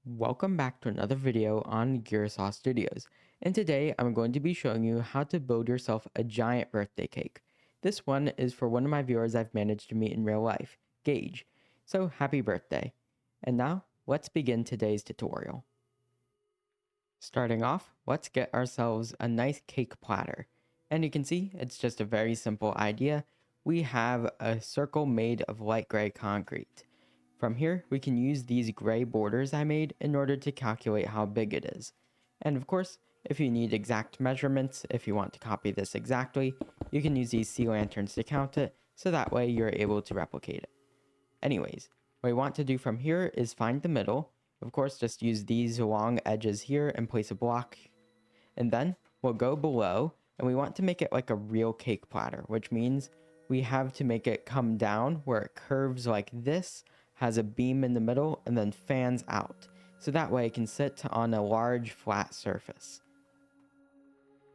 Welcome back to another video on Gearsaw Studios, and today I'm going to be showing you how to build yourself a giant birthday cake. This one is for one of my viewers I've managed to meet in real life, Gage. So happy birthday. And now, let's begin today's tutorial. Starting off, let's get ourselves a nice cake platter. And you can see, it's just a very simple idea. We have a circle made of light gray concrete. From here, we can use these gray borders I made in order to calculate how big it is. And of course, if you need exact measurements, if you want to copy this exactly, you can use these sea lanterns to count it, so that way you're able to replicate it. Anyways, what we want to do from here is find the middle. Of course, just use these long edges here and place a block. And then we'll go below, and we want to make it like a real cake platter, which means we have to make it come down where it curves like this, has a beam in the middle, and then fans out. So that way it can sit on a large flat surface.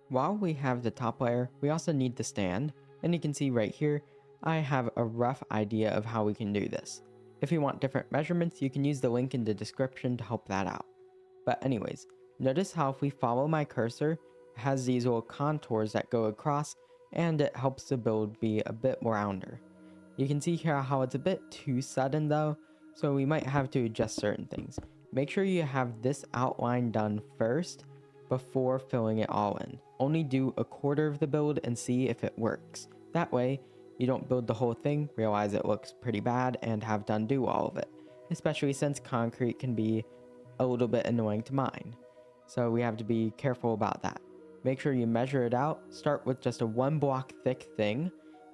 While we have the top layer, we also need the stand, and you can see right here, I have a rough idea of how we can do this. If you want different measurements, you can use the link in the description to help that out. But anyways, notice how if we follow my cursor, it has these little contours that go across, and it helps the build be a bit rounder. You can see here how it's a bit too sudden though, so we might have to adjust certain things. Make sure you have this outline done first before filling it all in. Only do a quarter of the build and see if it works. That way, you don't build the whole thing, realize it looks pretty bad, and have to undo all of it. Especially since concrete can be a little bit annoying to mine. So we have to be careful about that. Make sure you measure it out, start with just a 1 block thick thing,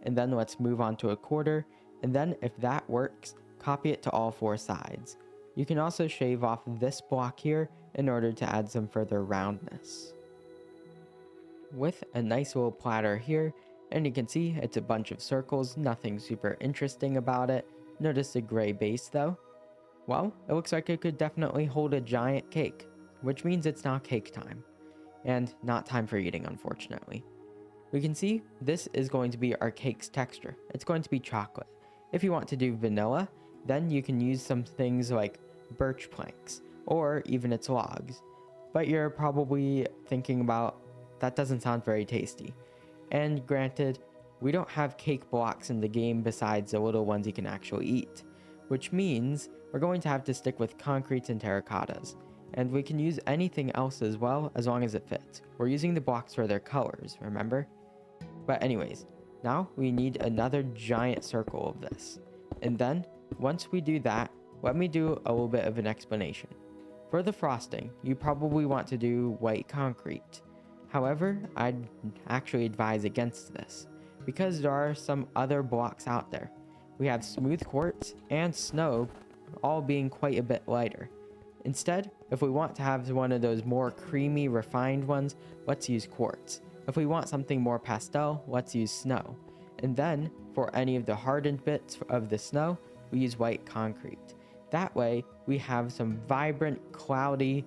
and then let's move on to a quarter, and then if that works, copy it to all 4 sides. You can also shave off this block here in order to add some further roundness. With a nice little platter here, and you can see it's a bunch of circles, nothing super interesting about it. Notice the gray base though. Well, it looks like it could definitely hold a giant cake, which means it's now cake time. And not time for eating, unfortunately. We can see this is going to be our cake's texture. It's going to be chocolate. If you want to do vanilla, then you can use some things like birch planks, or even its logs. But you're probably thinking about, that doesn't sound very tasty. And granted, we don't have cake blocks in the game besides the little ones you can actually eat, which means we're going to have to stick with concretes and terracottas. And we can use anything else as well, as long as it fits. We're using the blocks for their colors, remember? But anyways, now we need another giant circle of this. And then, once we do that, let me do a little bit of an explanation. For the frosting, you probably want to do white concrete. However, I'd actually advise against this, because there are some other blocks out there. We have smooth quartz and snow, all being quite a bit lighter. Instead, if we want to have one of those more creamy, refined ones, let's use quartz. If we want something more pastel, let's use snow. And then, for any of the hardened bits of the snow, we use white concrete. That way, we have some vibrant, cloudy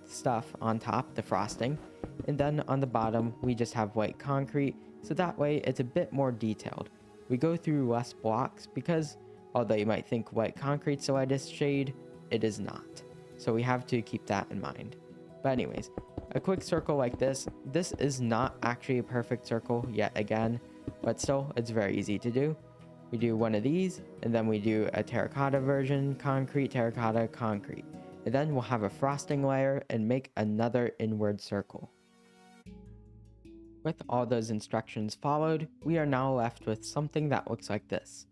stuff on top, the frosting. And then on the bottom, we just have white concrete, so that way it's a bit more detailed. We go through less blocks because, although you might think white concrete's the lightest shade, it is not. So we have to keep that in mind. But anyways, a quick circle like this is not actually a perfect circle yet again, but still, it's very easy to do. We do one of these, and then we do a terracotta version, concrete, terracotta, concrete. And then we'll have a frosting layer and make another inward circle. With all those instructions followed, we are now left with something that looks like this.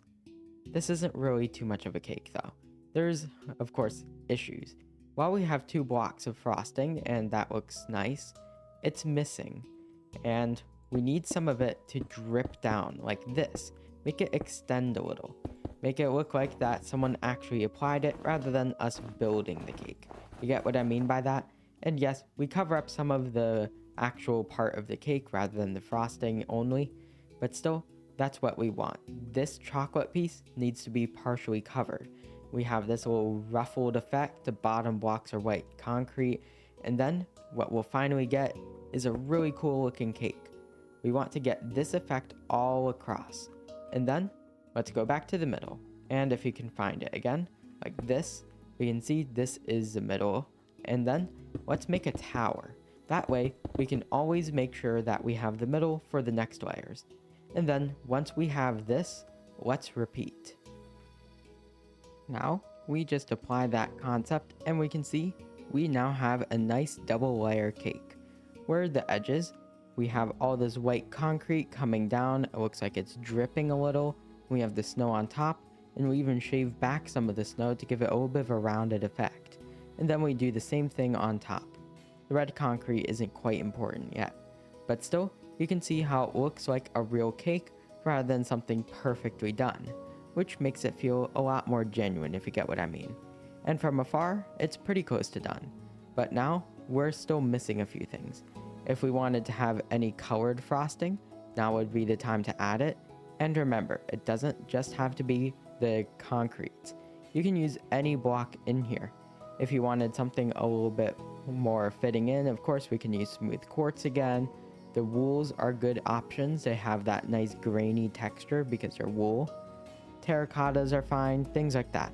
This isn't really too much of a cake though. There's, of course, issues. While we have 2 blocks of frosting, and that looks nice, it's missing. And we need some of it to drip down like this. Make it extend a little. Make it look like that someone actually applied it rather than us building the cake. You get what I mean by that? And yes, we cover up some of the actual part of the cake rather than the frosting only, but still, that's what we want. This chocolate piece needs to be partially covered. We have this little ruffled effect, the bottom blocks are white concrete, and then what we'll finally get is a really cool looking cake. We want to get this effect all across. And then, let's go back to the middle, and if you can find it again, like this, we can see this is the middle. And then let's make a tower. That way we can always make sure that we have the middle for the next layers. And then once we have this, let's repeat. Now we just apply that concept and we can see we now have a nice double layer cake. Where the edges, we have all this white concrete coming down. It looks like it's dripping a little. We have the snow on top, and we even shave back some of the snow to give it a little bit of a rounded effect. And then we do the same thing on top. The red concrete isn't quite important yet, but still, you can see how it looks like a real cake rather than something perfectly done, which makes it feel a lot more genuine, if you get what I mean. And from afar, it's pretty close to done. But now, we're still missing a few things. If we wanted to have any colored frosting, now would be the time to add it. And remember, it doesn't just have to be the concrete. You can use any block in here. If you wanted something a little bit more fitting in, of course we can use smooth quartz again. The wools are good options. They have that nice grainy texture because they're wool. Terracottas are fine, things like that.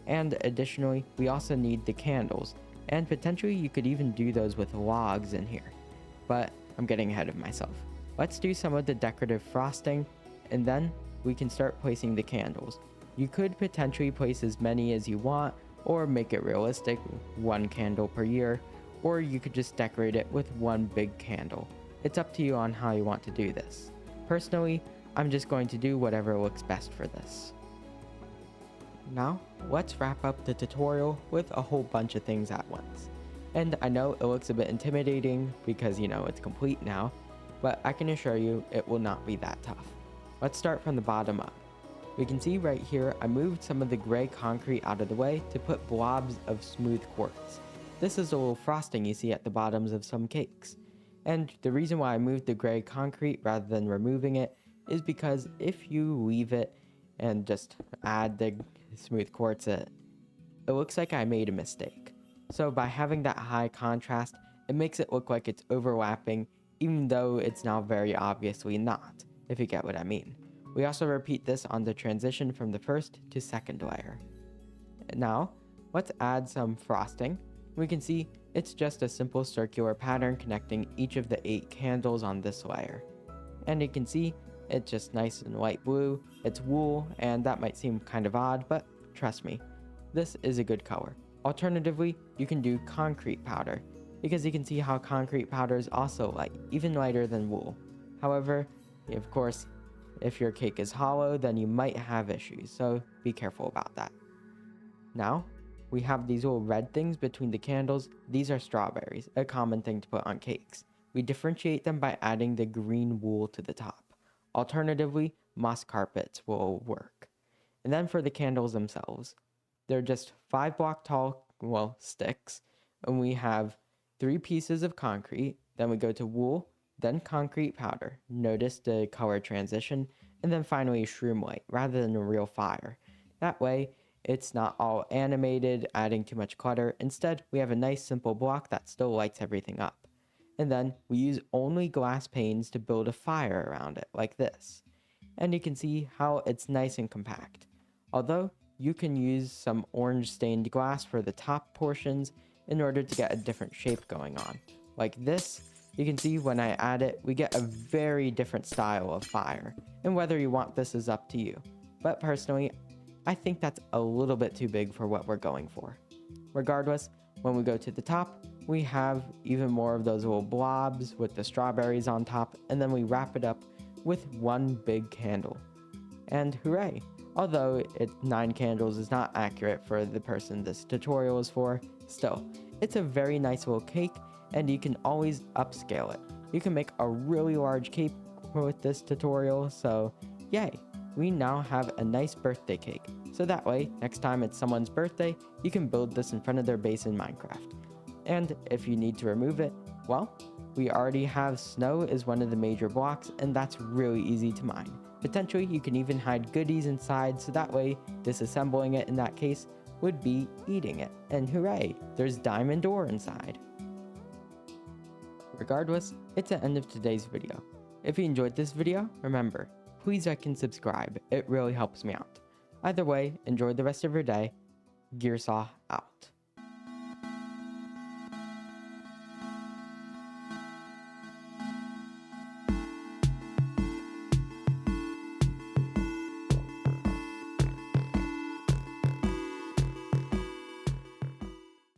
And additionally, we also need the candles. And potentially you could even do those with logs in here. But I'm getting ahead of myself. Let's do some of the decorative frosting, and then we can start placing the candles. You could potentially place as many as you want, or make it realistic, 1 candle per year, or you could just decorate it with 1 big candle. It's up to you on how you want to do this. Personally, I'm just going to do whatever looks best for this. Now, let's wrap up the tutorial with a whole bunch of things at once. And I know it looks a bit intimidating because, it's complete now, but I can assure you it will not be that tough. Let's start from the bottom up. We can see right here I moved some of the gray concrete out of the way to put blobs of smooth quartz. This is a little frosting you see at the bottoms of some cakes. And the reason why I moved the gray concrete rather than removing it is because if you leave it and just add the smooth quartz, it looks like I made a mistake. So by having that high contrast, it makes it look like it's overlapping, even though it's now very obviously not, if you get what I mean. We also repeat this on the transition from the first to second layer. Now, let's add some frosting. We can see it's just a simple circular pattern connecting each of the 8 candles on this layer. And you can see it's just nice and light blue, it's wool, and that might seem kind of odd, but trust me, this is a good color. Alternatively, you can do concrete powder, because you can see how concrete powder is also light, even lighter than wool. However, of course, if your cake is hollow, then you might have issues, so be careful about that. Now, we have these little red things between the candles. These are strawberries, a common thing to put on cakes. We differentiate them by adding the green wool to the top. Alternatively, moss carpets will work. And then for the candles themselves, they're just 5 block tall, sticks, and we have 3 pieces of concrete, then we go to wool, then concrete powder. Notice the color transition, and then finally shroom light rather than a real fire. That way, it's not all animated, adding too much clutter. Instead, we have a nice simple block that still lights everything up. And then we use only glass panes to build a fire around it, like this. And you can see how it's nice and compact. Although, you can use some orange stained glass for the top portions in order to get a different shape going on. Like this, you can see when I add it, we get a very different style of fire. And whether you want this is up to you. But personally, I think that's a little bit too big for what we're going for. Regardless, when we go to the top, we have even more of those little blobs with the strawberries on top, and then we wrap it up with 1 big candle. And hooray! Although 9 candles is not accurate for the person this tutorial is for, still, it's a very nice little cake, and you can always upscale it. You can make a really large cake with this tutorial, so yay! We now have a nice birthday cake, so that way, next time it's someone's birthday, you can build this in front of their base in Minecraft. And if you need to remove it, well, we already have snow as one of the major blocks, and that's really easy to mine. Potentially, you can even hide goodies inside, so that way, disassembling it in that case would be eating it. And hooray, there's diamond ore inside. Regardless, it's the end of today's video. If you enjoyed this video, remember, please like and subscribe, it really helps me out. Either way, enjoy the rest of your day, Gearsaw out.